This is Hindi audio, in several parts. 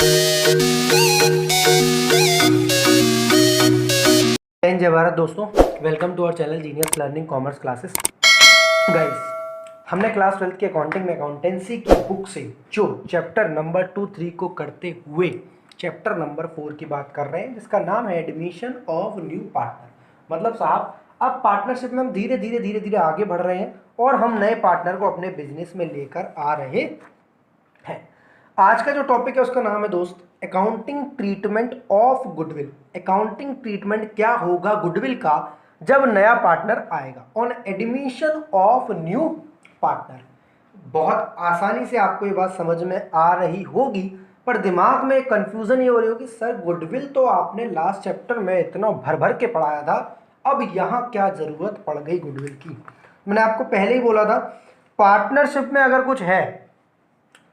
जय भारत दोस्तों, welcome to our channel genius learning commerce classes. Guys, हमने क्लास 12 की अकाउंटिंग में अकाउंटेंसी की बुक से जो चैप्टर नंबर 2-3 को करते हुए चैप्टर नंबर 4 की बात कर रहे हैं, जिसका नाम है एडमिशन ऑफ न्यू पार्टनर। मतलब साहब, अब पार्टनरशिप में हम धीरे धीरे आगे बढ़ रहे हैं और हम नए पार्टनर को अपने बिजनेस में लेकर आ रहे हैं। आज का जो टॉपिक है उसका नाम है दोस्त accounting treatment of goodwill. Accounting treatment क्या होगा गुडविल का जब नया पार्टनर आएगा, on admission of new partner. बहुत आसानी से आपको ये बात समझ में आ रही होगी, पर दिमाग में कंफ्यूजन ये हो रही होगी, सर गुडविल तो आपने लास्ट चैप्टर में इतना भर भर के पढ़ाया था, अब यहाँ क्या जरूरत पड़ गई गुडविल की। मैंने आपको पहले ही बोला था, पार्टनरशिप में अगर कुछ है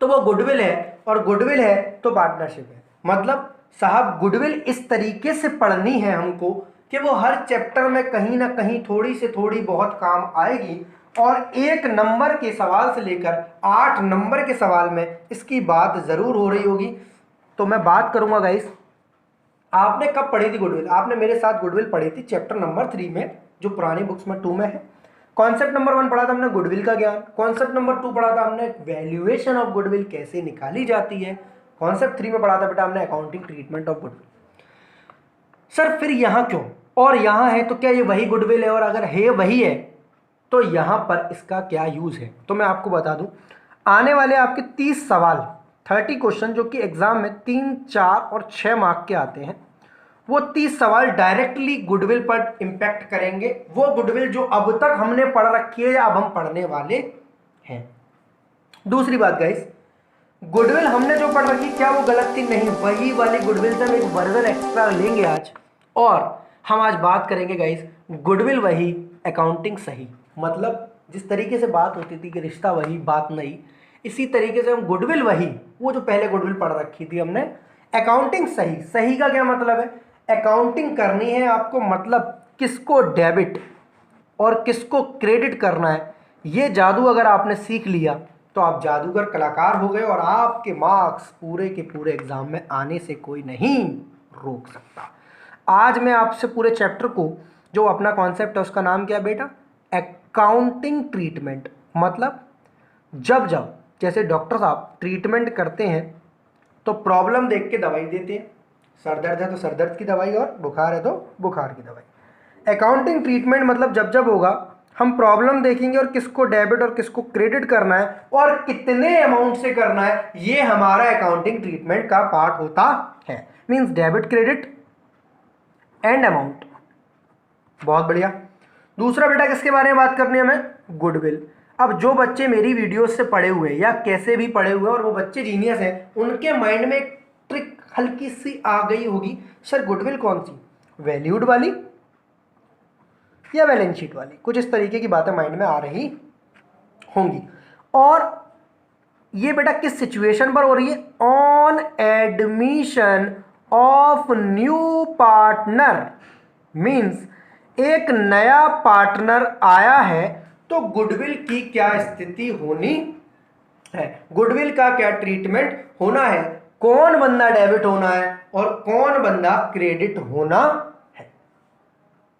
तो वो गुडविल है, और गुडविल है तो पार्टनरशिप है। मतलब साहब, गुडविल इस तरीके से पढ़नी है हमको कि वो हर चैप्टर में कहीं ना कहीं थोड़ी से थोड़ी बहुत काम आएगी, और 1 नंबर के सवाल से लेकर 8 नंबर के सवाल में इसकी बात जरूर हो रही होगी। तो मैं बात करूंगा गाइस, आपने कब पढ़ी थी गुडविल? आपने मेरे साथ गुडविल पढ़ी थी चैप्टर नंबर 3 में, जो पुरानी बुक्स में 2 में है। कॉन्सेप्ट नंबर 1 पढ़ा था हमने गुडविल का ज्ञान, कॉन्सेप्ट नंबर 2 पढ़ा था हमने वैल्यूएशन ऑफ गुडविल कैसे निकाली जाती है, कॉन्सेप्ट 3 में पढ़ा था बेटा हमने accounting treatment of goodwill. Sir फिर यहाँ क्यों, और यहाँ है तो क्या ये वही गुडविल है, और अगर है वही है तो यहाँ पर इसका क्या यूज है? तो मैं आपको बता दूं, आने वाले आपके 30 सवाल 30 क्वेश्चन जो कि एग्जाम में 3, 4 और 6 मार्क के आते हैं, वो 30 सवाल डायरेक्टली गुडविल पर इंपैक्ट करेंगे। वो गुडविल जो अब तक हमने पढ़ रखी है या अब हम पढ़ने वाले हैं। दूसरी बात गाइस, गुडविल हमने जो पढ़ रखी क्या वो गलत थी? नहीं, वही वाली गुडविल से हम एक वर्जन एक्स्ट्रा लेंगे आज, और हम आज बात करेंगे गाइस गुडविल वही अकाउंटिंग सही। मतलब जिस तरीके से बात होती थी कि रिश्ता वही बात नहीं, इसी तरीके से हम गुडविल वही, वो जो पहले गुडविल पढ़ रखी थी हमने, अकाउंटिंग सही। सही का क्या मतलब है? अकाउंटिंग करनी है आपको, मतलब किसको डेबिट और किसको क्रेडिट करना है, ये जादू अगर आपने सीख लिया तो आप जादूगर कलाकार हो गए, और आपके मार्क्स पूरे के पूरे एग्जाम में आने से कोई नहीं रोक सकता। आज मैं आपसे पूरे चैप्टर को, जो अपना कॉन्सेप्ट है उसका नाम क्या है बेटा? Accounting treatment. मतलब जब जब जैसे डॉक्टर साहब ट्रीटमेंट करते हैं तो प्रॉब्लम देख के दवाई देते हैं, सर दर्द है तो सर दर्द की दवाई, और बुखार है तो बुखार की दवाई। अकाउंटिंग ट्रीटमेंट मतलब जब जब होगा हम प्रॉब्लम देखेंगे और किसको डेबिट और किसको क्रेडिट करना है और कितने अमाउंट से करना है, ये हमारा अकाउंटिंग ट्रीटमेंट का पार्ट होता है। Means debit, credit and amount. बहुत बढ़िया। दूसरा बेटा किसके बारे में बात करनी है हमें? गुडविल। अब जो बच्चे मेरी वीडियोस से पढ़े हुए या कैसे भी पढ़े हुए और वो बच्चे जीनियस हैं, उनके माइंड में एक ट्रिक हल्की सी आ गई होगी, सर गुडविल कौन सी, वैल्यूड वाली या बैलेंस शीट वाली? कुछ इस तरीके की बातें माइंड में आ रही होंगी। और ये बेटा किस सिचुएशन पर हो रही है? On admission of new partner. Means एक नया पार्टनर आया है तो गुडविल की क्या स्थिति होनी है, गुडविल का क्या ट्रीटमेंट होना है, कौन बंदा डेबिट होना है और कौन बंदा क्रेडिट होना है।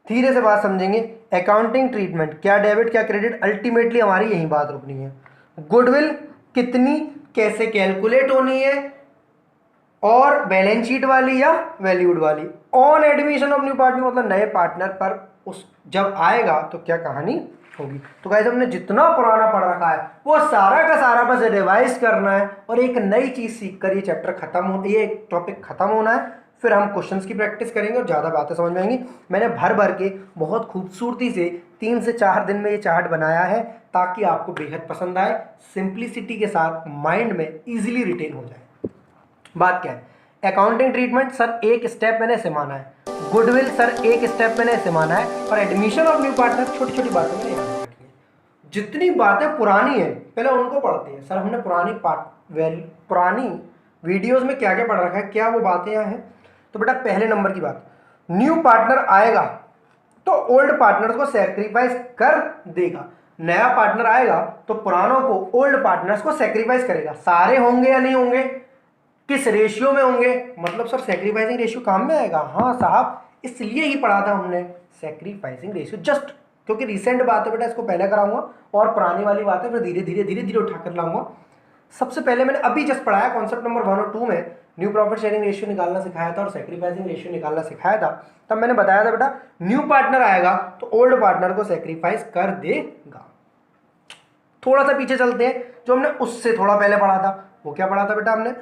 धीरे से बात समझेंगे। अकाउंटिंग ट्रीटमेंट, क्या डेबिट क्या क्रेडिट, अल्टीमेटली हमारी यही बात रुकनी है। गुडविल कितनी, कैसे कैलकुलेट होनी है, और बैलेंस शीट वाली या वैल्यूड वाली। On admission of new partner मतलब नए पार्टनर पर उस जब आएगा तो क्या कहानी होगी। तो गाइस, हमने जितना पुराना पढ़ रखा है वो सारा का सारा बस रिवाइज करना है, और एक नई चीज सीखकर ये चैप्टर खत्म हो, ये टॉपिक खत्म होना है। फिर हम क्वेश्चंस की प्रैक्टिस करेंगे और ज़्यादा बातें समझ में आएंगी। मैंने भर भर के बहुत खूबसूरती से 3 से 4 दिन में ये चार्ट बनाया है ताकि आपको बेहद पसंद आए, सिंप्लिसिटी के साथ माइंड में इजीली रिटेन हो जाए। बात क्या है? अकाउंटिंग ट्रीटमेंट सर एक स्टेप मैंने ऐसे माना है, गुडविल सर एक स्टेप मैंने ऐसे माना है, और एडमिशन ऑफ न्यू पार्टनर छोटी छोटी बातें मैंने याद रखी है। जितनी बातें पुरानी है पहले उनको पढ़ते हैं। सर हमने पुरानी वीडियोस में क्या क्या पढ़ रखा है, क्या वो बातें यहाँ हैं? तो बेटा पहले नंबर की बात, न्यू पार्टनर आएगा तो ओल्ड पार्टनर्स को सैक्रिफाइस कर देगा। नया पार्टनर आएगा तो पुरानों को, ओल्ड पार्टनर्स को सैक्रिफाइस करेगा। सारे होंगे या नहीं होंगे? किस रेशियो में होंगे, मतलब सर सैक्रिफाइसिंग रेशियो काम में आएगा, हाँ साहब इसलिए ही पढ़ा था हमने सैक्रिफाइसिंग रेशियो, जस्ट क्योंकि रिसेंट बात है बेटा इसको पहले कराऊंगा और पुरानी वाली बात है फिर धीरे धीरे धीरे धीरे उठाकर लाऊंगा। सबसे पहले मैंने अभी जस्ट पढ़ाया कॉन्सेप्ट नंबर 1 और 2 में न्यू प्रॉफिट शेयरिंग रेशियो निकालना सिखाया था और सैक्रिफाइसिंग रेशियो निकालना सिखाया था। तब मैंने बताया था बेटा न्यू पार्टनर आएगा तो ओल्ड पार्टनर को सैक्रिफाइस कर देगा। थोड़ा सा पीछे चलते हैं, जो हमने उससे थोड़ा पहले पढ़ा था वो क्या पढ़ा था बेटा हमने,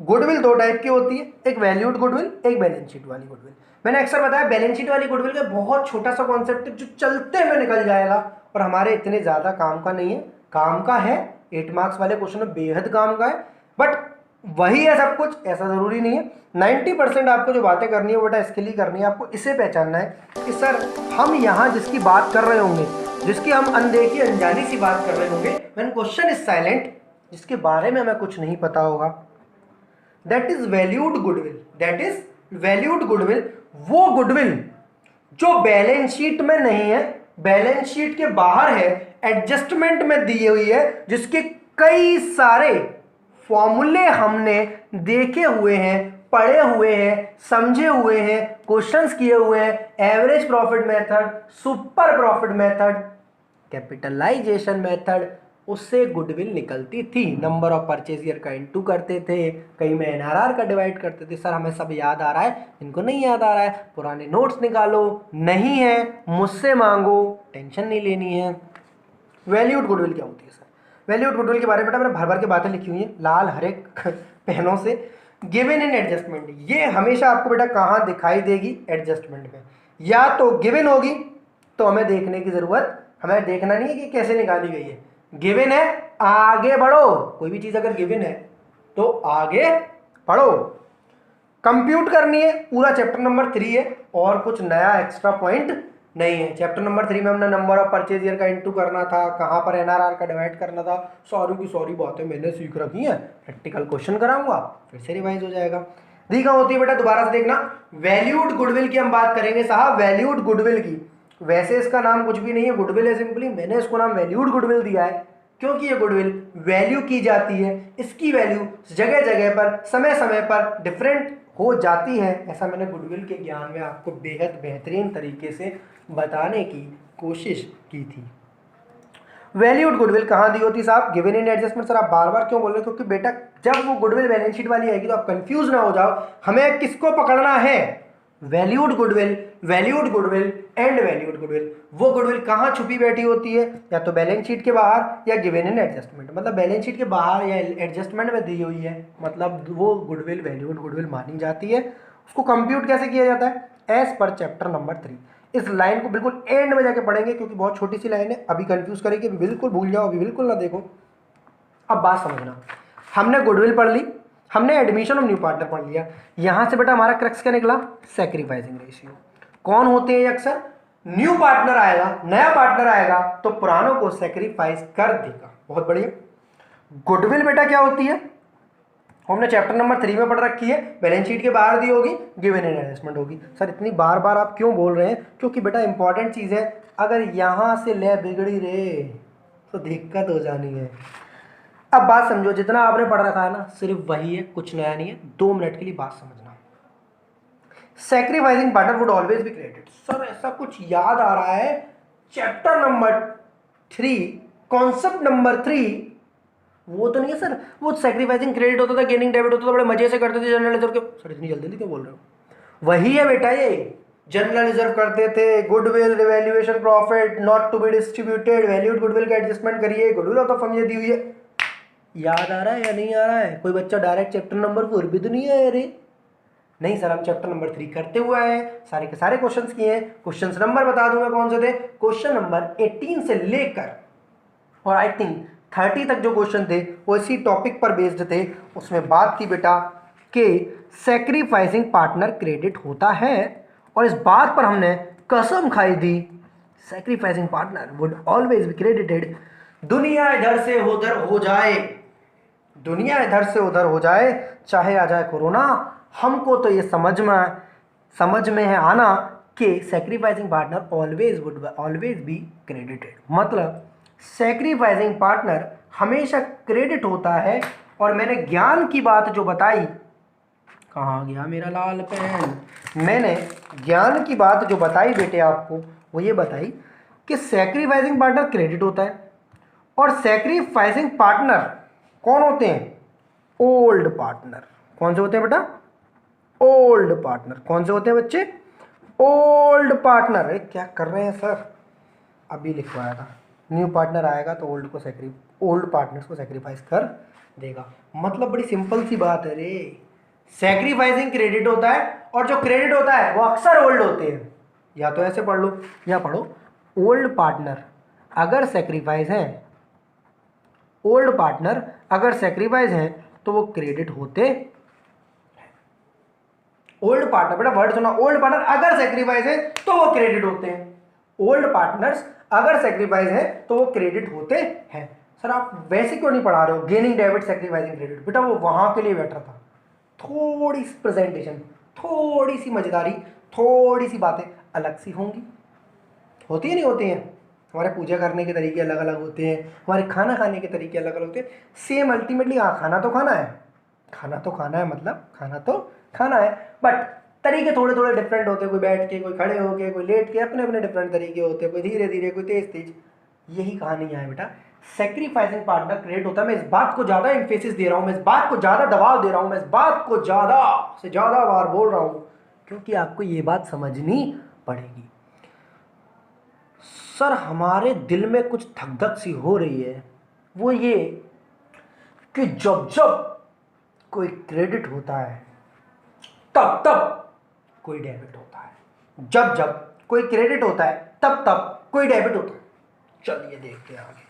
गुडविल दो टाइप की होती है, एक वैल्यूड गुडविल, एक बैलेंस शीट वाली गुडविल। मैंने अक्सर बताया बैलेंस शीट वाली गुडविल का बहुत छोटा सा कॉन्सेप्ट है जो चलते हुए निकल जाएगा और हमारे इतने ज्यादा काम का नहीं है, काम का है 8 मार्क्स वाले क्वेश्चन में बेहद काम का है, बट वही है सब कुछ ऐसा जरूरी नहीं है। 90% आपको जो बातें करनी है वो बेटा इसके लिए करनी है, आपको इसे पहचानना है कि सर हम यहाँ जिसकी बात कर रहे होंगे, जिसकी हम अनदेखी अनजानी सी बात कर रहे होंगे, व्हेन क्वेश्चन इज साइलेंट, जिसके बारे में हमें कुछ नहीं पता होगा, that is valued goodwill, that is valued goodwill. वो गुडविल जो बैलेंस शीट में नहीं है, बैलेंस शीट के बाहर है, एडजस्टमेंट में दी हुई है, जिसके कई सारे फॉर्मूले हमने देखे हुए हैं, पढ़े हुए हैं, समझे हुए हैं, क्वेश्चंस किए हुए हैं, average profit method, super profit method, capitalization method, उससे गुडविल निकलती थी। नंबर ऑफ परचेज ईयर का इनटू करते थे, कई में एनआरआर का डिवाइड करते थे। सर हमें सब याद आ रहा है, इनको नहीं याद आ रहा है, पुराने नोट्स निकालो, नहीं है मुझसे मांगो, टेंशन नहीं लेनी है। वैल्यूड गुडविल क्या होती है सर? वैल्यूड गुडविल के बारे में बेटा मैंने भर भर के बातें लिखी हुई हैं लाल हरे पेनों से। गिवन इन एडजस्टमेंट, ये हमेशा आपको बेटा कहाँ दिखाई देगी? एडजस्टमेंट में। या तो गिवन होगी तो हमें देखने की जरूरत, हमें देखना नहीं है कि कैसे निकाली गई है, गिवन है आगे बढ़ो, कोई भी चीज अगर गिवन है तो आगे बढ़ो। कंप्यूट करनी है, पूरा चैप्टर नंबर 3 है और कुछ नया एक्स्ट्रा पॉइंट नहीं है। चैप्टर नंबर 3 में हमने नंबर ऑफ परचेज ईयर का इनटू करना था, कहां पर एनआरआर का डिवाइड करना था, सारी की सारी बातें मैंने सीख रखी हैं। प्रैक्टिकल क्वेश्चन कराऊंगा फिर से रिवाइज हो जाएगा। देखा होती है बेटा, दोबारा से देखना। वैल्यूड गुडविल की हम बात करेंगे साहब, वैल्यूड गुडविल की। वैसे इसका नाम कुछ भी नहीं है, गुडविल है सिंपली, मैंने इसको नाम वैल्यूड गुडविल दिया है क्योंकि ये गुडविल वैल्यू की जाती है, इसकी वैल्यू जगह जगह पर समय समय पर डिफरेंट हो जाती है। ऐसा मैंने गुडविल के ज्ञान में आपको बेहद बेहतरीन तरीके से बताने की कोशिश की थी। वैल्यूड गुडविल कहाँ दी होती साहब? Given in adjustment. सर आप बार बार क्यों बोल रहे हो? क्योंकि बेटा जब वो गुडविल बैलेंस शीट वाली आएगी तो आप कंफ्यूज ना हो जाओ, हमें किसको पकड़ना है? Valued goodwill, valued goodwill and valued goodwill. वो गुडविल कहाँ छुपी बैठी होती है? या तो बैलेंस शीट के बाहर या गिवन इन एडजस्टमेंट, मतलब बैलेंस शीट के बाहर या एडजस्टमेंट में दी हुई है, मतलब वो गुडविल वैल्यूड गुडविल मानी जाती है। उसको कंप्यूट कैसे किया जाता है? As per chapter number 3। इस लाइन को बिल्कुल एंड में जाके पढ़ेंगे क्योंकि बहुत छोटी सी लाइन है, अभी कंफ्यूज करेगी, बिल्कुल भूल जाओ, अभी बिल्कुल ना देखो। अब बात समझना, हमने गुडविल पढ़ ली, हमने एडमिशन ऑफ न्यू पार्टनर पढ़ लिया, यहां से बेटा हमारा क्रक्स क्या निकला? Sacrificing ratio. कौन होते हैं अक्सर? न्यू पार्टनर आएगा, नया पार्टनर आएगा तो पुरानों को सैक्रिफाइस कर देगा। बहुत बढ़िया। गुडविल बेटा क्या होती है? हमने चैप्टर नंबर 3 में पढ़ रखी है, बैलेंस शीट के बाहर दी होगी, गिवन इन एडजस्टमेंट होगी। सर इतनी बार बार आप क्यों बोल रहे हैं? क्योंकि बेटा इंपॉर्टेंट चीज है, अगर यहां से ले बिगड़ी रे तो दिक्कत हो जानी है। अब बात समझो, जितना आपने पढ़ रखा है ना सिर्फ वही है, कुछ नया नहीं है। 2 मिनट के लिए बात समझना। Sacrificing partner would always be credited. Sir ऐसा कुछ याद आ रहा है, चैप्टर नंबर 3 कॉन्सेप्ट नंबर 3 वो तो नहीं है सर, वो सैक्रिफाइसिंग क्रेडिट होता था, गेनिंग डेबिट होता था, बड़े मजे से करते थे जनरल रिजर्व के। सर इतनी जल्दी क्यों बोल रहे हो? वही है बेटा, ये जनरल रिजर्व करते थे, goodwill, revaluation profit not to be distributed, valued goodwill का एडजस्टमेंट करिए, गुडविल ऑफ द फर्म ये दी हुई है। याद आ रहा है या नहीं आ रहा है? कोई बच्चा डायरेक्ट चैप्टर नंबर 4 भी तो नहीं है? अरे नहीं सर, हम चैप्टर नंबर 3 करते हुए आए हैं, सारे के सारे क्वेश्चंस किए हैं। क्वेश्चंस नंबर बता दूंगा कौन से थे। क्वेश्चन नंबर 18 से लेकर और आई थिंक 30 तक जो क्वेश्चन थे वो इसी टॉपिक पर बेस्ड थे। उसमें बात थी बेटा कि सैक्रिफाइसिंग पार्टनर क्रेडिट होता है और इस बात पर हमने कसम खाई थी, sacrificing partner would always be credited. दुनिया इधर से उधर हो जाए, दुनिया इधर से उधर हो जाए, चाहे आ जाए कोरोना, हमको तो ये समझ में है आना कि sacrificing partner always be credited. मतलब सैक्रिफाइसिंग पार्टनर हमेशा क्रेडिट होता है। और मैंने ज्ञान की बात जो बताई कहाँ गया मेरा लाल पेन। मैंने ज्ञान की बात जो बताई बेटे आपको, वो ये बताई कि सैक्रिफाइसिंग पार्टनर क्रेडिट होता है और सैक्रिफाइसिंग पार्टनर कौन होते हैं? Old partner. कौन से होते हैं बेटा? Old partner. कौन से होते हैं बच्चे? Old partner. अरे क्या कर रहे हैं सर? अभी लिखवाया था। न्यू पार्टनर आएगा तो ओल्ड पार्टनर्स को सेक्रीफाइस कर देगा। मतलब बड़ी सिंपल सी बात है रे। सैक्रिफाइसिंग क्रेडिट होता है और जो क्रेडिट होता है वो अक्सर ओल्ड होते हैं। या तो ऐसे पढ़ लो या पढ़ो, ओल्ड पार्टनर अगर सेक्रीफाइस है, ओल्ड पार्टनर अगर सेक्रीफाइस है तो वो क्रेडिट होते। ओल्ड पार्टनर, बेटा वर्ड सुना, ओल्ड पार्टनर अगर सेक्रीफाइस है तो वो क्रेडिट होते हैं। ओल्ड पार्टनर्स अगर सेक्रीफाइस है तो वो क्रेडिट होते हैं। सर आप वैसे क्यों नहीं पढ़ा रहे हो गेनिंग डेबिट सेक्रीफाइसिंग क्रेडिट? बेटा वो वहां के लिए बेटर था। थोड़ी सी प्रेजेंटेशन, थोड़ी सी मजेदारी, थोड़ी सी बातें अलग सी होंगी। होती है नहीं होती हैं? हमारे पूजा करने के तरीके अलग अलग होते हैं, हमारे खाना खाने के तरीके अलग अलग होते हैं। सेम अल्टीमेटली हाँ खाना तो खाना है, खाना तो खाना है, मतलब खाना तो खाना है, बट तरीके थोड़े थोड़े डिफरेंट होते हैं। कोई बैठ के, कोई खड़े होके, कोई लेट के, अपने अपने डिफरेंट तरीके होते हैं। कोई धीरे धीरे, कोई तेज तेज। यही कहानी है बेटा। सेक्रीफाइसिंग पार्टनर क्रिएट होता है। मैं इस बात को ज्यादा इंफेसिस दे रहा हूं, मैं इस बात को ज्यादा दबाव दे रहा हूं, मैं इस बात को ज्यादा से ज्यादा बार बोल रहा हूं क्योंकि आपको ये बात समझनी पड़ेगी। सर हमारे दिल में कुछ धक धक सी हो रही है, वो ये कि जब जब कोई क्रेडिट होता है तब तब कोई डेबिट होता है। जब जब कोई क्रेडिट होता है तब तब कोई डेबिट होता है। चलिए देखते हैं आगे।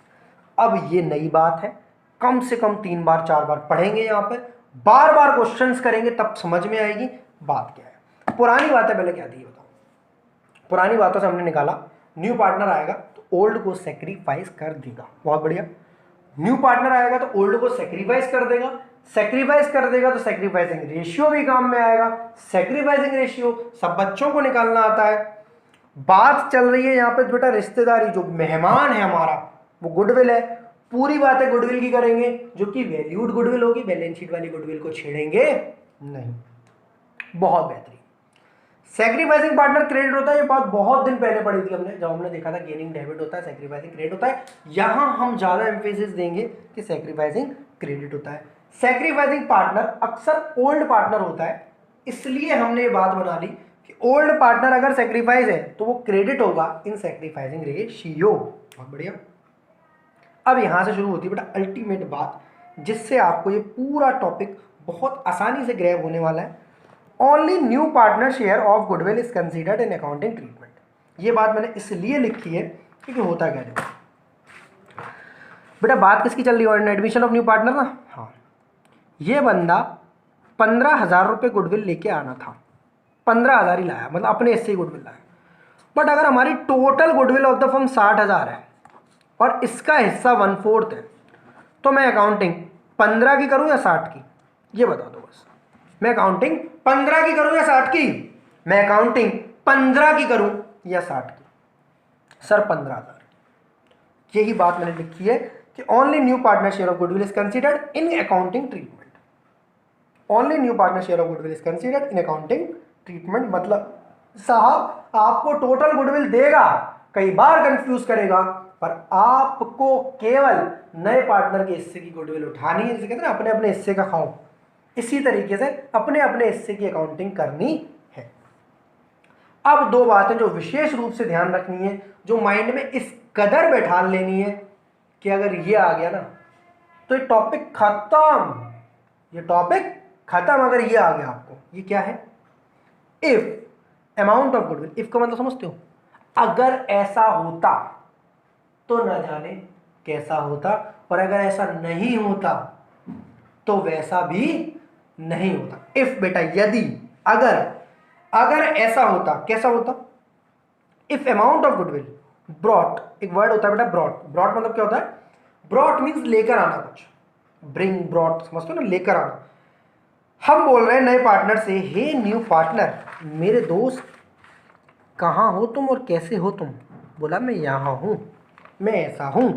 अब ये नई बात है, कम से कम 3 बार 4 बार पढ़ेंगे, यहाँ पे बार बार क्वेश्चंस करेंगे तब समझ में आएगी बात क्या है। पुरानी बातें पहले क्या थी बताओ? पुरानी बातों से हमने निकाला न्यू पार्टनर आएगा तो ओल्ड को सेक्रीफाइस कर देगा। बहुत बढ़िया। न्यू पार्टनर आएगा तो ओल्ड को सेक्रीफाइस कर देगा। सेक्रीफाइस कर देगा तो सेक्रीफाइसिंग रेशियो भी काम में आएगा। सेक्रीफाइसिंग रेशियो सब बच्चों को निकालना आता है। बात चल रही है यहाँ पे बेटा रिश्तेदारी, जो मेहमान है हमारा वो गुडविल है। पूरी बातें गुडविल की करेंगे जो कि वैल्यूड गुडविल होगी। बैलेंस शीट वाली गुडविल को छेड़ेंगे नहीं। बहुत बेहतरीन। सैक्रिफाइसिंग पार्टनर क्रेडिट होता है, ये बात बहुत दिन पहले पढ़ी थी हमने, जब हमने देखा था गेनिंग डेबिट होता है, सैक्रिफाइसिंग क्रेडिट होता है। यहां हम ज्यादा एम्फेसिस देंगे कि सैक्रिफाइसिंग क्रेडिट होता है। सैक्रिफाइसिंग पार्टनर अक्सर ओल्ड पार्टनर होता है, इसलिए हमने ये बात बना ली कि ओल्ड पार्टनर अगर सैक्रिफाइस है तो वो क्रेडिट होगा इन सैक्रिफाइसिंग रेशियो। बहुत बढ़िया। अब यहां से शुरू होती है बेटा अल्टीमेट बात, जिससे आपको ये पूरा टॉपिक बहुत आसानी से ग्रैब होने वाला है। Only new partner share of goodwill is considered in accounting treatment. ये बात मैंने इसलिए लिखी है क्योंकि होता क्या है बेटा, बात किसकी चल रही है? एडमिशन ऑफ न्यू पार्टनर ना। हाँ, ये बंदा 15,000 रुपये गुडविल लेके आना था, 15,000 ही लाया, मतलब अपने हिस्से गुडविल लाया। बट अगर हमारी total goodwill of the firm 60,000 है और इसका हिस्सा 1/4 है, तो मैं अकाउंटिंग 15 की करूं या 60 की? ये बता दो बस। मैं अकाउंटिंग 15 की करूं या 60 की? मैं अकाउंटिंग 15 की करूं या 60 की? सर 15,000। यही बात मैंने लिखी है कि only new partner share of goodwill is considered in accounting treatment. Only new partner share of goodwill is considered in accounting treatment. मतलब साहब आपको टोटल गुडविल देगा, कई बार कंफ्यूज करेगा, पर आपको केवल नए पार्टनर के हिस्से की गुडविल उठानी है। जिसे कहते हैं ना अपने अपने हिस्से का खाओ, इसी तरीके से अपने अपने हिस्से की अकाउंटिंग करनी है। अब 2 बातें जो विशेष रूप से ध्यान रखनी है, जो माइंड में इस कदर बैठा लेनी है कि अगर ये आ गया ना तो ये टॉपिक खत्म। ये टॉपिक खत्म अगर ये आ गया आपको। ये क्या है? If amount of goodwill. If का मतलब समझते हो? अगर ऐसा होता तो न जाने कैसा होता, और अगर ऐसा नहीं होता तो वैसा भी नहीं होता। इफ बेटा यदि, अगर ऐसा होता, कैसा होता? If amount of goodwill brought, एक वर्ड होता है बेटा ब्रॉट। ब्रॉट मतलब क्या होता है? ब्रॉट मीन्स लेकर आना कुछ। ब्रिंग, ब्रॉट समझते हो ना, लेकर आना। हम बोल रहे हैं नए पार्टनर से, हे न्यू पार्टनर, मेरे दोस्त कहाँ हो तुम और कैसे हो तुम? बोला मैं यहाँ हूँ, मैं ऐसा हूँ।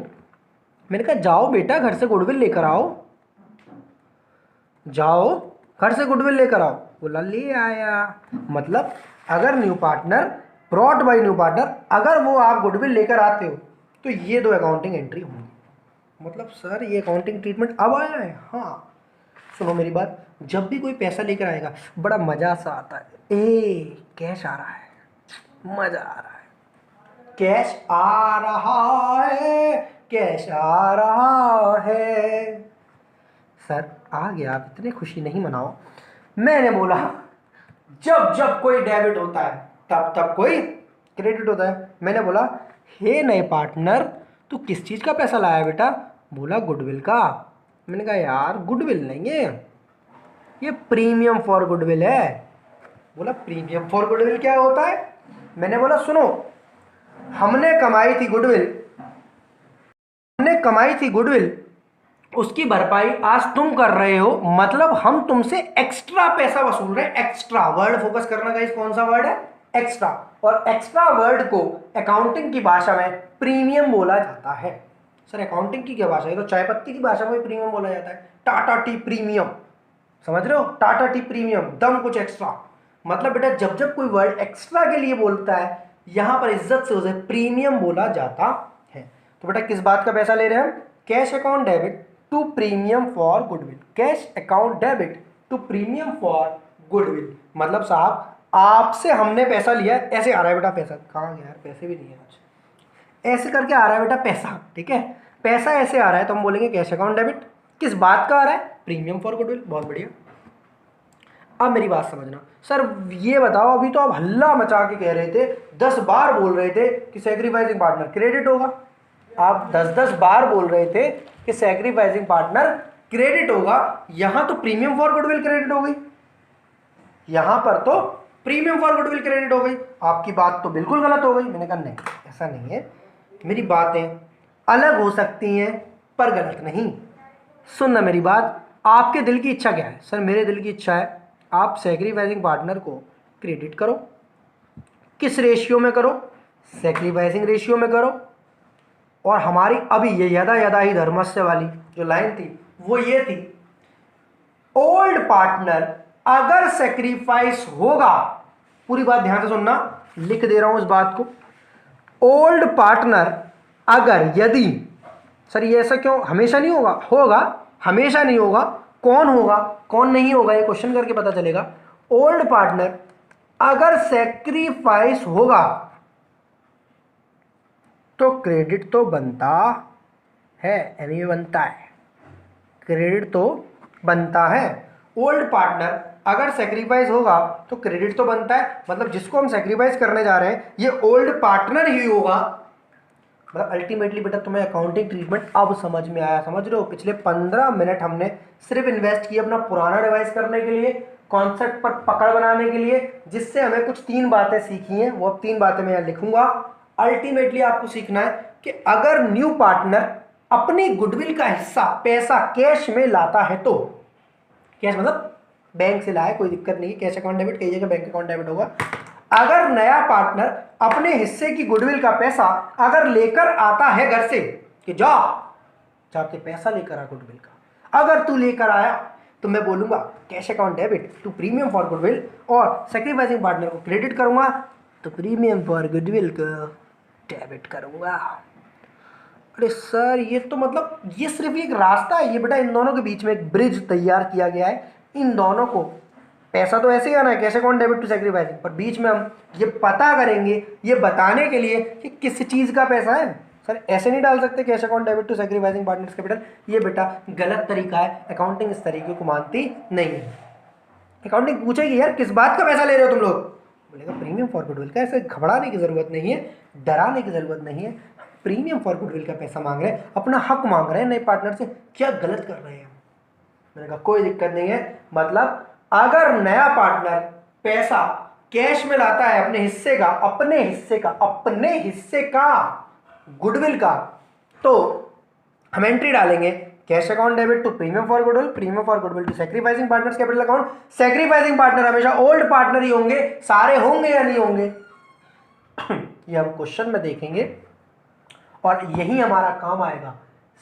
मैंने कहा जाओ बेटा घर से गुडविल लेकर आओ, जाओ घर से गुडविल लेकर आओ। बोला ले आया। मतलब अगर new partner brought by new partner, अगर वो आप गुडविल लेकर आते हो तो ये 2 अकाउंटिंग एंट्री होंगी। मतलब सर ये अकाउंटिंग ट्रीटमेंट अब आया है? हाँ, सुनो मेरी बात, जब भी कोई पैसा लेकर आएगा बड़ा मजा सा आता है। कैश आ रहा है, मजा आ रहा है, कैश आ रहा है, कैश आ रहा है। सर आ गया, आप इतनी खुशी नहीं मनाओ। मैंने बोला जब जब कोई डेबिट होता है तब तब कोई क्रेडिट होता है। मैंने बोला हे नए पार्टनर, तू किस चीज़ का पैसा लाया बेटा? बोला गुडविल का। मैंने कहा यार गुडविल नहीं है, ये प्रीमियम फॉर गुडविल है। बोला प्रीमियम फॉर गुडविल क्या होता है? मैंने बोला सुनो, हमने कमाई थी गुडविल, उसकी भरपाई आज तुम कर रहे हो। मतलब हम तुमसे एक्स्ट्रा पैसा वसूल रहे हैं। एक्स्ट्रा वर्ड फोकस करना गाइस, कौन सा वर्ड है? एक्स्ट्रा। और एक्स्ट्रा वर्ड को अकाउंटिंग की भाषा में प्रीमियम बोला जाता है। सर अकाउंटिंग की क्या भाषा है? तो चाय पत्ती की भाषा में प्रीमियम बोला जाता है। टाटा टी प्रीमियम, समझ रहे हो? टाटा टी प्रीमियम, दम कुछ एक्स्ट्रा। मतलब बेटा जब जब कोई वर्ड एक्स्ट्रा के लिए बोलता है, यहां पर इज्जत से उसे प्रीमियम बोला जाता है। तो बेटा किस बात का पैसा ले रहे हैं हम? Cash account debit to premium for goodwill. Cash account debit to premium for goodwill. मतलब साहब आपसे हमने पैसा लिया, ऐसे आ रहा है बेटा पैसा। कहाँ गया यार, पैसे भी नहीं है आज। ऐसे करके आ रहा है बेटा पैसा, ठीक है? पैसा ऐसे आ रहा है तो हम बोलेंगे कैश अकाउंट डेबिट। किस बात का आ रहा है? Premium for goodwill. बहुत बढ़िया। अब मेरी बात समझना। सर ये बताओ, अभी तो आप हल्ला मचा के कह रहे थे, 10 बार बोल रहे थे कि सैक्रिफाइसिंग पार्टनर क्रेडिट होगा। आप 10-10 बार बोल रहे थे कि सैक्रिफाइसिंग पार्टनर क्रेडिट होगा। यहां तो प्रीमियम फॉर गुडविल क्रेडिट हो गई, यहां पर तो प्रीमियम फॉर गुडविल क्रेडिट हो गई। आपकी बात तो बिल्कुल गलत हो गई। मैंने कहा नहीं, ऐसा नहीं है, मेरी बातें अलग हो सकती हैं पर गलत नहीं। सुनना मेरी बात, आपके दिल की इच्छा क्या है? सर मेरे दिल की इच्छा है आप सैक्रिफाइसिंग पार्टनर को क्रेडिट करो। किस रेशियो में करो? सैक्रिफाइसिंग रेशियो में करो। और हमारी अभी ये यदा यदा ही धर्मस्य वाली जो लाइन थी वो ये थी, ओल्ड पार्टनर अगर सैक्रिफाइस होगा, पूरी बात ध्यान से सुनना, लिख दे रहा हूं इस बात को। ओल्ड पार्टनर अगर, यदि, सर ये ऐसा क्यों? हमेशा नहीं होगा, होगा, हमेशा नहीं होगा। कौन होगा कौन नहीं होगा ये क्वेश्चन करके पता चलेगा। ओल्ड पार्टनर अगर सैक्रिफाइस होगा तो क्रेडिट तो बनता है, यानी बनता है, क्रेडिट तो बनता है। ओल्ड पार्टनर अगर सेक्रीफाइस होगा तो क्रेडिट तो बनता है। मतलब जिसको हम सेक्रीफाइस करने जा रहे हैं ये ओल्ड पार्टनर ही होगा। मतलब अल्टीमेटली बेटा तुम्हें अकाउंटिंग ट्रीटमेंट अब समझ में आया, समझ रहे हो? पिछले 15 मिनट हमने सिर्फ इन्वेस्ट किया अपना पुराना रिवाइज करने के लिए, कॉन्सेप्ट पर पकड़ बनाने के लिए, जिससे हमें कुछ 3 बातें सीखी हैं। वो अब 3 बातें मैं यहाँ लिखूंगा। अल्टीमेटली आपको सीखना है कि अगर न्यू पार्टनर अपनी गुडविल का हिस्सा पैसा कैश में लाता है तो, कैश मतलब बैंक से लाए, कोई दिक्कत नहीं है, कैश अकाउंट डेबिट कई जगह बैंक अकाउंट डेबिट होगा। अगर नया पार्टनर अपने हिस्से की गुडविल का पैसा अगर लेकर आता है घर से, कि जाके पैसा लेकर आ गुडविल का, अगर तू लेकर आया तो मैं बोलूंगा cash account debit to premium for goodwill, और सैक्रिफाइसिंग पार्टनर को क्रेडिट करूंगा तो प्रीमियम फॉर गुडविल को डेबिट करूंगा। अरे सर ये तो मतलब ये सिर्फ एक रास्ता है, ये बेटा इन दोनों के बीच में एक ब्रिज तैयार किया गया है। इन दोनों को पैसा तो ऐसे ही आना है, cash account debit to sacrificing, पर बीच में हम ये पता करेंगे, ये बताने के लिए कि किस चीज़ का पैसा है। सर ऐसे नहीं डाल सकते cash account debit to sacrificing partners capital, ये बेटा गलत तरीका है। अकाउंटिंग इस तरीके को मानती नहीं है। अकाउंटिंग पूछेगी यार किस बात का पैसा ले रहे हो तुम लोग, बोलेगा प्रीमियम फॉर गुडविल का। ऐसे घबराने की जरूरत नहीं है, डराने की जरूरत नहीं है। प्रीमियम फॉर गुडविल का पैसा मांग रहे हैं, अपना हक मांग रहे हैं नए पार्टनर से, क्या गलत कर रहे हैं? मैंने कहा कोई दिक्कत नहीं है। मतलब अगर नया पार्टनर पैसा कैश में लाता है अपने हिस्से का गुडविल का, तो हम एंट्री डालेंगे cash account debit to premium for goodwill, premium for goodwill to sacrificing partners capital account. Sacrificing partner हमेशा ओल्ड पार्टनर ही होंगे, सारे होंगे या नहीं होंगे ये हम क्वेश्चन में देखेंगे, और यही हमारा काम आएगा।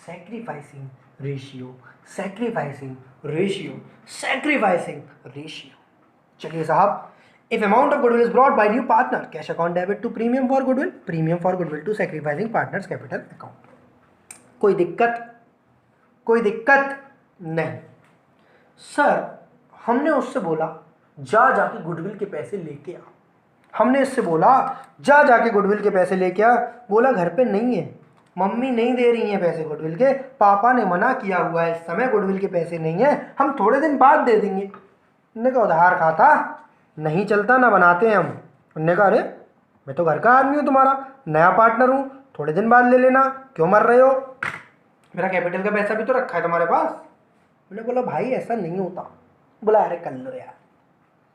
Sacrificing ratio, sacrificing ratio, sacrificing ratio. चलिए साहब, if amount of goodwill is brought by new partner, cash account debit to premium for goodwill, premium for goodwill to sacrificing partners capital account. कोई दिक्कत? कोई दिक्कत नहीं। सर हमने उससे बोला जा जाके गुडविल के पैसे लेके आ, हमने इससे बोला जा जाके गुडविल के पैसे लेके आ, बोला घर पे नहीं है, मम्मी नहीं दे रही हैं पैसे गुडविल के, पापा ने मना किया हुआ है, इस समय गुडविल के पैसे नहीं है, हम थोड़े दिन बाद दे देंगे। उन्होंने कहा उधार खाता नहीं चलता, ना बनाते हैं हम। उन्होंने कहा अरे मैं तो घर का आदमी हूँ, तुम्हारा नया पार्टनर हूँ, थोड़े दिन बाद ले लेना, क्यों मर रहे हो, मेरा कैपिटल का पैसा भी तो रखा है तुम्हारे पास। मैंने बोला भाई ऐसा नहीं होता। बोला अरे कर लो यार।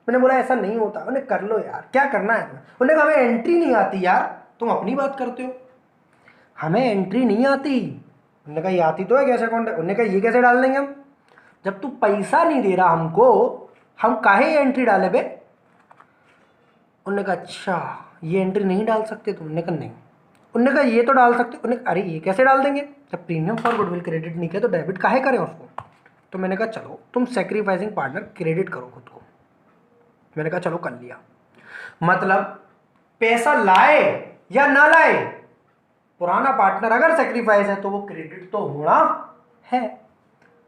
मैंने बोला ऐसा नहीं होता। उन्हें कर लो यार, क्या करना है तुम्हें। उन्होंने कहा हमें एंट्री नहीं आती यार, तुम अपनी बात करते हो, हमें एंट्री नहीं आती। उन्होंने कहा ये आती तो है कैश अकाउंट। उन्होंने कहा ये कैसे डाल देंगे हम, जब तू पैसा नहीं दे रहा हमको, हम काहे एंट्री डाले बे। उन्होंने कहा अच्छा ये एंट्री नहीं डाल सकते तुम। उन्होंने कहा नहीं। उन्होंने कहा ये तो डाल सकते। उन्होंने कहा अरे ये कैसे डाल देंगे, जब प्रीमियम फॉर गुडविल क्रेडिट नहीं किया तो डेबिट काहे करें उसको। तो मैंने कहा चलो तुम सैक्रिफाइसिंग पार्टनर क्रेडिट करो खुद को। मैंने कहा चलो कर लिया। मतलब पैसा लाए या ना लाए, पुराना पार्टनर अगर सैक्रिफाइस है तो वो क्रेडिट तो होना है।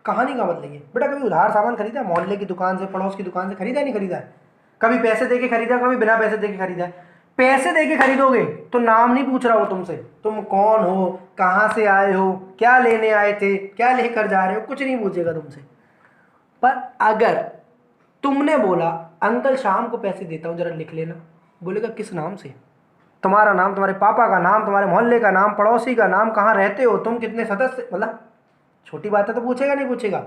कहानी का मतलब ये बेटा, कभी उधार सामान खरीदा मोहल्ले की दुकान से, पड़ोस की दुकान से, खरीदा नहीं खरीदा है, कभी पैसे देके खरीदा, कभी बिना पैसे देके खरीदा है। पैसे देके खरीदोगे तो नाम नहीं पूछ रहा हो तुमसे, तुम कौन हो, कहाँ से आए हो, क्या लेने आए थे, क्या लेकर जा रहे हो, कुछ नहीं पूछेगा तुमसे। पर अगर तुमने बोला अंकल शाम को पैसे देता हूँ जरा लिख लेना, बोलेगा किस नाम से, तुम्हारा नाम, तुम्हारे पापा का नाम, तुम्हारे मोहल्ले का नाम, पड़ोसी का नाम, कहाँ रहते हो तुम, कितने सदस्य, मतलब छोटी बात है तो पूछेगा नहीं पूछेगा।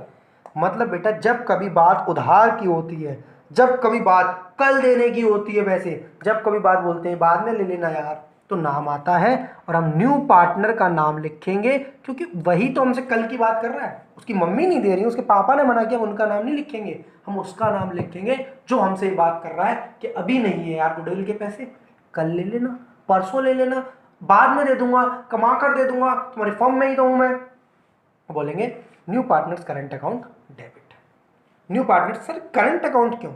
मतलब बेटा जब कभी बात उधार की होती है, जब कभी बात कल देने की होती है पैसे, जब कभी बात बोलते हैं बाद में ले लेना यार, तो नाम आता है और हम न्यू पार्टनर का नाम लिखेंगे, क्योंकि वही तो हमसे कल की बात कर रहा है। उसकी मम्मी नहीं दे रही, उसके पापा ने मना किया, उनका नाम नहीं लिखेंगे, हम उसका नाम लिखेंगे जो हमसे बात कर रहा है कि अभी नहीं है यार गुडविल के पैसे, कल ले लेना, परसों ले लेना, बाद में दे दूंगा, कमा कर दे दूंगा, तुम्हारी फर्म में ही तो हूं मैं। बोलेंगे new partners current account debit. New partner sir current account क्यों,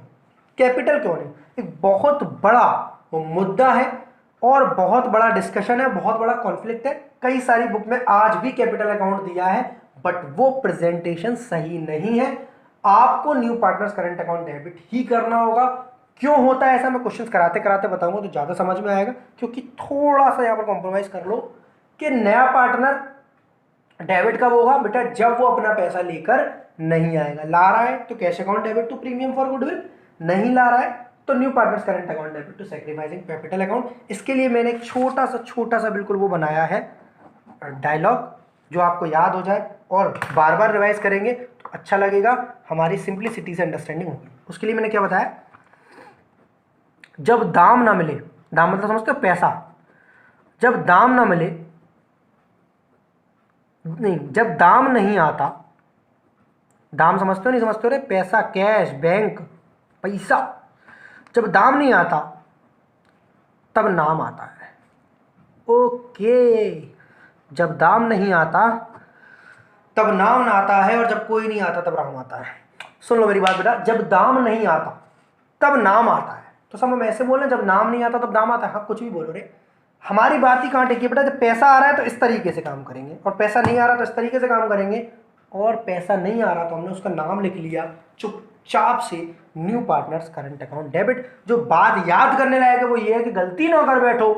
कैपिटल क्यों नहीं, एक बहुत बड़ा मुद्दा है और बहुत बड़ा डिस्कशन है, बहुत बड़ा कॉन्फ्लिक्ट है। कई सारी बुक में आज भी कैपिटल अकाउंट दिया है, बट वो प्रेजेंटेशन सही नहीं है। आपको new partners current account debit ही करना होगा। क्यों होता है ऐसा, मैं क्वेश्चंस कराते कराते बताऊंगा तो ज्यादा समझ में आएगा, क्योंकि थोड़ा सा यहां पर कॉम्प्रोमाइज कर लो कि नया पार्टनर डेबिट कब होगा बेटा, जब वो अपना पैसा लेकर नहीं आएगा। ला रहा है तो cash account debit to premium for goodwill, नहीं ला रहा है तो new partners current account debit to sacrificing capital account. इसके लिए मैंने एक छोटा सा बिल्कुल वो बनाया है डायलॉग, जो आपको याद हो जाए और बार बार रिवाइज करेंगे तो अच्छा लगेगा, हमारी सिंप्लिसिटी से अंडरस्टैंडिंग होगी। उसके लिए मैंने क्या बताया, जब दाम ना मिले, दाम मतलब समझते हो पैसा, जब दाम ना मिले, नहीं जब दाम नहीं आता, दाम समझते हो नहीं समझते हो रे, पैसा, कैश, बैंक, पैसा, जब दाम नहीं आता तब नाम आता है। ओके, जब दाम नहीं आता तब नाम ना आता है और जब कोई नहीं आता तब राम आता है। सुन लो मेरी बात बेटा, जब दाम नहीं आता तब नाम आता है। तो सब हम ऐसे बोल रहे हैं जब नाम नहीं आता तब दाम आता है, हाँ कुछ भी बोलो रे, हमारी बात ही कहाँ टिकी बेटा। जब पैसा आ रहा है तो इस तरीके से काम करेंगे, और पैसा नहीं आ रहा तो इस तरीके से काम करेंगे, और पैसा नहीं आ रहा तो हमने उसका नाम लिख लिया चुपचाप से, new partners current account debit. जो बात याद करने लायक है वो ये है कि गलती ना कर बैठो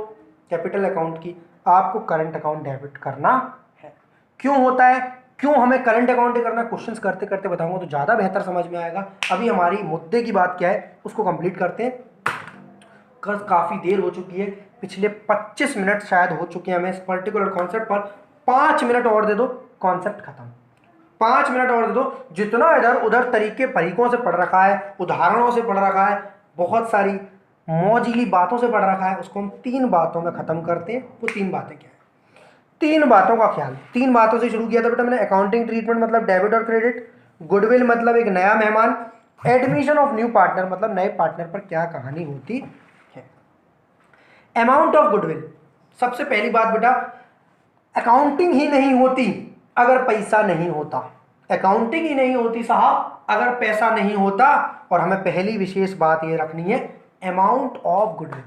कैपिटल अकाउंट की, आपको करंट अकाउंट डेबिट करना है। क्यों होता है, क्यों हमें करंट अकाउंट ही करना, क्वेश्चंस करते करते बताऊंगा तो ज़्यादा बेहतर समझ में आएगा। अभी हमारी मुद्दे की बात क्या है उसको कंप्लीट करते हैं। काफ़ी देर हो चुकी है, पिछले 25 मिनट शायद हो चुके हैं हमें इस पर्टिकुलर कॉन्सेप्ट पर। 5 मिनट और दे दो, कॉन्सेप्ट खत्म। 5 मिनट और दे दो, जितना इधर उधर तरीकों से पढ़ रखा है, उदाहरणों से पढ़ रखा है, बहुत सारी मौजिली बातों से पढ़ रखा है, उसको हम 3 बातों में खत्म करते हैं। वो 3 बातें क्या है, 3 बातों का ख्याल। 3 बातों से शुरू किया था बेटा मैंने, अकाउंटिंग ट्रीटमेंट मतलब डेबिट और क्रेडिट, गुडविल मतलब एक नया मेहमान, एडमिशन ऑफ न्यू पार्टनर मतलब नए पार्टनर पर क्या कहानी होती है। अमाउंट ऑफ गुडविल, सबसे पहली बात बेटा, अकाउंटिंग ही नहीं होती अगर पैसा नहीं होता। अकाउंटिंग ही नहीं होती साहब अगर पैसा नहीं होता, और हमें पहली विशेष बात ये रखनी है, अमाउंट ऑफ गुडविल,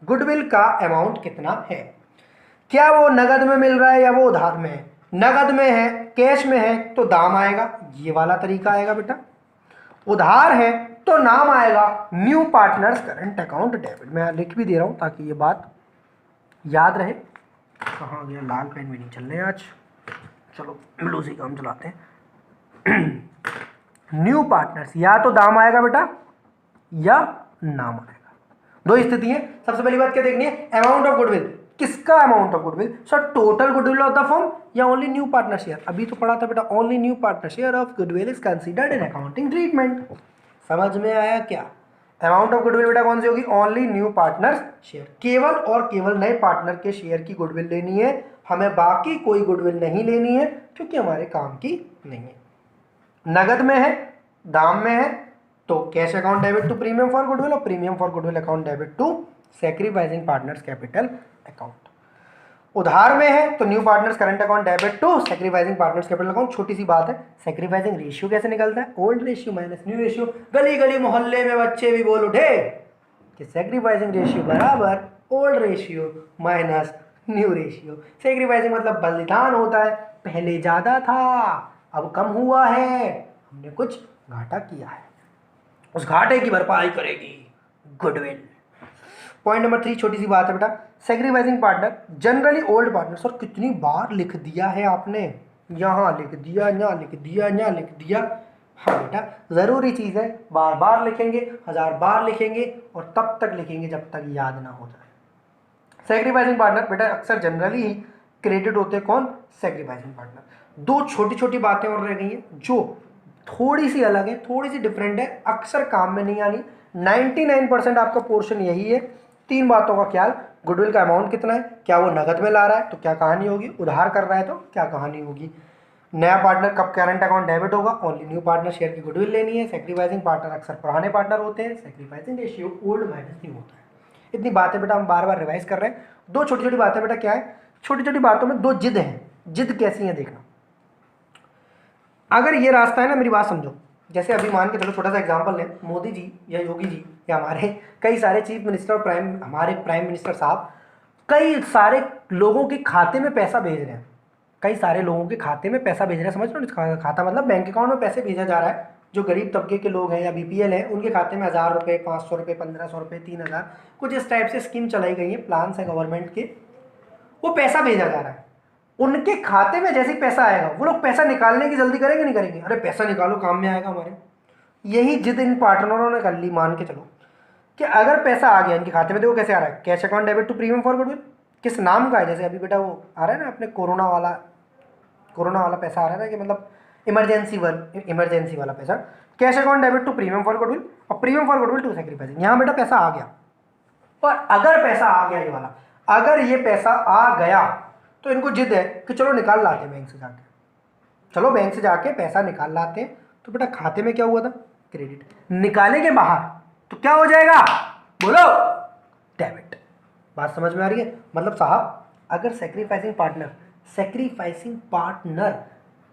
गुडविल का अमाउंट कितना है, क्या वो नगद में मिल रहा है या वो उधार में है। नगद में है, कैश में है तो दाम आएगा, ये वाला तरीका आएगा बेटा। उधार है तो नाम आएगा new partners current account debit. मैं लिख भी दे रहा हूं ताकि ये बात याद रहे। कहाँ गया, लाल पेन भी नहीं चल रहे आज, चलो ब्लू से काम चलाते हैं। न्यू पार्टनर्स, या तो दाम आएगा बेटा या नाम आएगा, दो स्थिति है। सबसे पहली बात क्या देखनी है, अमाउंट ऑफ गुडविल, किसका amount of goodwill, sir total goodwill of the firm या ओनली न्यू पार्टनर शेयर। अभी तो पढ़ा था बेटा, only new partner share of goodwill is considered in accounting treatment. समझ में आया क्या, अमाउंट ऑफ गुडविल बेटा कौन सी होगी, ओनली न्यू पार्टनर शेयर, केवल और केवल नए पार्टनर के शेयर की गुडविल लेनी है, हमें बाकी कोई गुडविल नहीं लेनी है क्योंकि हमारे काम की नहीं है। नगद में है, दाम में है तो cash account debit to premium for goodwill, और premium for goodwill account debit to sacrificing partners capital account. उधार में है तो new partners current account debit to sacrificing partners capital account. छोटी सी बात है, सैक्रिफाइसिंग रेशियो कैसे निकलता है, old ratio minus new ratio. गली गली मोहल्ले में बच्चे भी बोल उठे कि सैक्रिफाइसिंग रेशियो बराबर old ratio minus new ratio. Sacrificing मतलब बलिदान होता है, पहले ज्यादा था अब कम हुआ है, हमने कुछ घाटा किया है, उस घाटे की भरपाई करेगी गुडविल। पॉइंट नंबर 3, छोटी सी बात है बेटा, sacrificing partner generally old partner. Sir कितनी बार लिख दिया है आपने, यहाँ लिख दिया, यहाँ लिख दिया, यहाँ लिख दिया। हाँ बेटा जरूरी चीज है, बार बार लिखेंगे, 1000 बार लिखेंगे और तब तक लिखेंगे जब तक याद ना हो जाए। सैक्रिफाइसिंग पार्टनर बेटा अक्सर जनरली क्रेडिट होते हैं, कौन, सैक्रिफाइसिंग पार्टनर। दो छोटी छोटी बातें और रह गई हैं जो थोड़ी सी अलग है, थोड़ी सी डिफरेंट है, अक्सर काम में नहीं आनी। 99% आपका पोर्शन यही है। 3 बातों का ख्याल, गुडविल का अमाउंट कितना है, क्या वो नगद में ला रहा है तो क्या कहानी होगी, उधार कर रहा है तो क्या कहानी होगी, नया पार्टनर कब करंट अकाउंट डेबिट होगा, ओनली न्यू पार्टनर शेयर की गुडविल लेनी है, सैक्रिफाइसिंग पार्टनर अक्सर पुराने पार्टनर होते हैं, sacrificing ratio old minus new होता है। इतनी बातें बेटा हम बार बार रिवाइज कर रहे हैं। दो छोटी छोटी बातें बेटा क्या है, छोटी छोटी बातों में दो जिद हैं, जिद कैसी है देखना। अगर ये रास्ता है ना, मेरी बात समझो, जैसे अभी मान के चलो छोटा सा एग्जांपल लें, मोदी जी या योगी जी या हमारे कई सारे चीफ मिनिस्टर और हमारे प्राइम मिनिस्टर साहब कई सारे लोगों के खाते में पैसा भेज रहे हैं, कई सारे लोगों के खाते में पैसा भेज रहे हैं, समझ लो, खाता मतलब बैंक अकाउंट में पैसे भेजा जा रहा है। जो गरीब तबके के लोग हैं या बीपीएल हैं उनके खाते में 1000 रुपये, 500 रुपये, 1500 रुपये, 3000, कुछ इस टाइप से स्कीम चलाई गई है, प्लान्स है गवर्नमेंट के, वो पैसा भेजा जा रहा है। उनके खाते में जैसे ही पैसा आएगा वो लोग पैसा निकालने की जल्दी करेंगे नहीं करेंगे, अरे पैसा निकालो काम में आएगा हमारे। यही जिद इन पार्टनरों ने कर ली, मान के चलो कि अगर पैसा आ गया इनके खाते में, देखो कैसे आ रहा है, cash account debit to premium for goodwill, किस नाम का है, जैसे अभी बेटा वो आ रहा है ना अपने कोरोना वाला पैसा आ रहा है ना, कि मतलब इमरजेंसी वाला पैसा, cash account debit to premium for goodwill और premium for goodwill to sacrificing. यहाँ बेटा पैसा आ गया, और अगर पैसा आ गया, ये वाला अगर ये पैसा आ गया तो इनको जिद है कि चलो निकाल लाते हैं बैंक से जाके, चलो बैंक से जाके पैसा निकाल लाते हैं। तो बेटा खाते में क्या हुआ था, क्रेडिट, निकालेंगे बाहर तो क्या हो जाएगा, बोलो, डेबिट। बात समझ में आ रही है, मतलब साहब अगर सैक्रिफाइसिंग पार्टनर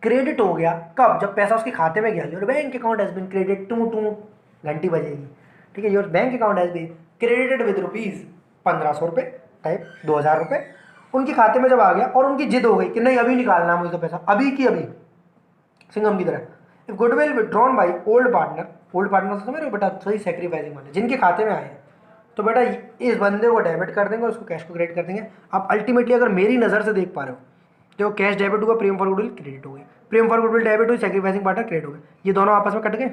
क्रेडिट हो गया, कब, जब पैसा उसके खाते में गया, your bank account has been credit, two घंटी बजेगी, ठीक है, your bank account has been credited with rupees 1500 रुपये टाइप 2000 रुपये उनके खाते में जब आ गया, और उनकी जिद हो गई कि नहीं अभी निकालना है मुझे तो पैसा, अभी की अभी, सिंघम की तरह। If goodwill withdrawn by old partner समझ रहे हो बेटा, सही सैक्रिफाइसिंग वाले जिनके खाते में आए, तो बेटा इस बंदे को डेबिट कर देंगे और उसको कैश को क्रेडिट कर देंगे। आप अल्टीमेटली अगर मेरी नज़र से देख पा रहे हो, देखो कैश डेबिट हुआ, प्रीमियम फॉर गुडविल क्रेडिट हो गई, प्रीमियम फॉर गुडविल डेबिट हुई, सैक्रिफाइसिंग पार्टनर क्रेडिट हो गए, ये दोनों आपस में कट गए,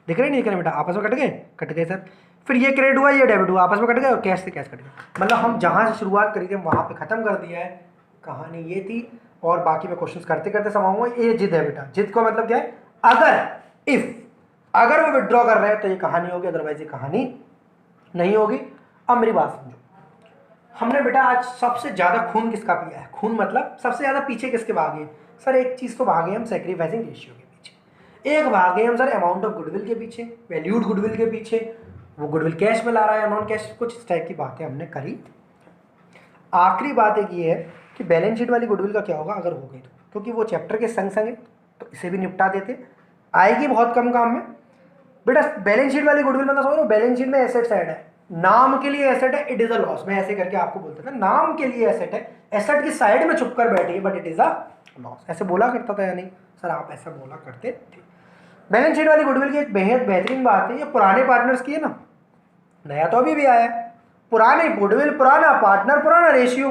दिख रहे नहीं दिख रहे बेटा, आपस में कट गए सर। फिर ये क्रेडिट हुआ, ये डेबिट हुआ, आपस में कट गए, और कैश से कैश कट गए। मतलब हम जहाँ से शुरुआत करी थी वहाँ पे ख़त्म कर दिया है, कहानी ये थी, और बाकी मैं क्वेश्चन करते करते समाऊंगा। ये जिद है बेटा, जिद का मतलब क्या है, अगर वो विड्रॉ कर रहे हैं तो ये कहानी होगी, अदरवाइज ये कहानी नहीं होगी। अब मेरी बात समझो, हमने बेटा आज सबसे ज़्यादा खून किसका पिया है, खून मतलब सबसे ज़्यादा पीछे किसके भागे, सर एक चीज़ तो भागे हम सैक्रिफाइसिंग रेशियो के पीछे, एक भागे हम सर अमाउंट ऑफ गुडविल के पीछे, वैल्यूड गुडविल के पीछे, वो गुडविल कैश में ला रहा है नॉन कैश, कुछ इस टाइप की बातें हमने करी। आखिरी बात एक ये है कि बैलेंस शीट वाली गुडविल का क्या होगा अगर हो गई तो, क्योंकि वो चैप्टर के संग संग है तो इसे भी निपटा देते। आएगी बहुत कम काम में। बेटा बैलेंस शीट वाली गुडविल मतलब समझ लो, बैलेंस शीट में एसेट साइड है, नाम के लिए एसेट है, इट इज अ लॉस। मैं ऐसे करके आपको बोलता था, नाम के लिए एसेट है, एसेट की साइड में छुप कर बैठी है, but it is a loss. ऐसे बोला करता था या नहीं सर? आप ऐसा बोला करते थे। बैलेंस शीट वाली गुडविल की एक बेहद बेहतरीन बात है, ये पुराने पार्टनर्स की है ना, नया तो अभी भी आया है। पुरानी गुडविल पुराना पार्टनर पुराना रेशियो,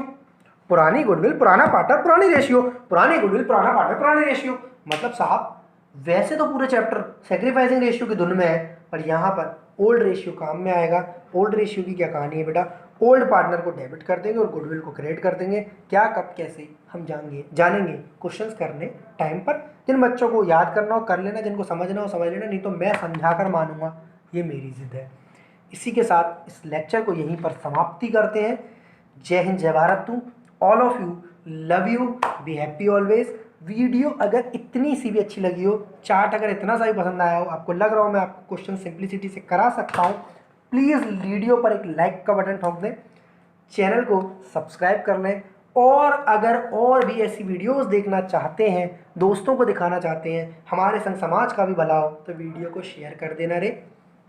पुरानी गुडविल पुराना पार्टनर पुरानी रेशियो, पुरानी गुडविल पुराना पार्टनर पुरानी रेशियो। मतलब साहब वैसे तो पूरे चैप्टर सेक्रीफाइसिंग रेशियो की धुन में है, पर यहाँ पर ओल्ड रेशियो काम में आएगा। ओल्ड रेशियो की क्या कहानी है बेटा? ओल्ड पार्टनर को डेबिट कर देंगे और गुडविल को क्रेडिट कर देंगे। क्या, कब, कैसे, हम जानेंगे क्वेश्चंस करने टाइम पर। जिन बच्चों को याद करना हो कर लेना, जिनको समझना हो समझ लेना, नहीं तो मैं समझा कर मानूंगा, ये मेरी जिद है। इसी के साथ इस लेक्चर को यहीं पर समाप्ति करते हैं। जय हिंद, जय Bharat to all of you, love you, be happy always. Video अगर इतनी सी भी अच्छी लगी हो, चार्ट अगर इतना सा भी पसंद आया हो, आपको लग रहा हो मैं आपको क्वेश्चन सिंप्लिसिटी से करा सकता हूँ, प्लीज़ वीडियो पर एक लाइक का बटन ठोक दें, चैनल को सब्सक्राइब कर लें, और अगर और भी ऐसी वीडियोस देखना चाहते हैं, दोस्तों को दिखाना चाहते हैं, हमारे संग समाज का भी भला हो, तो वीडियो को शेयर कर देना रे।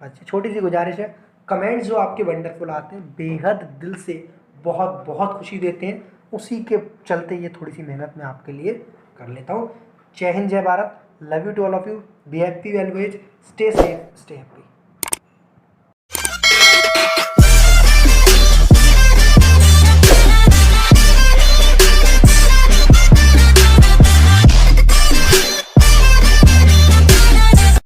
अच्छा छोटी सी गुजारिश है, कमेंट्स जो आपके वंडरफुल आते हैं, बेहद दिल से बहुत बहुत खुशी देते हैं। उसी के चलते ये थोड़ी सी मेहनत मैं आपके लिए कर लेता हूँ। जय हिंद, जय Bharat, love you to all of you, be happy always, stay safe, stay happy.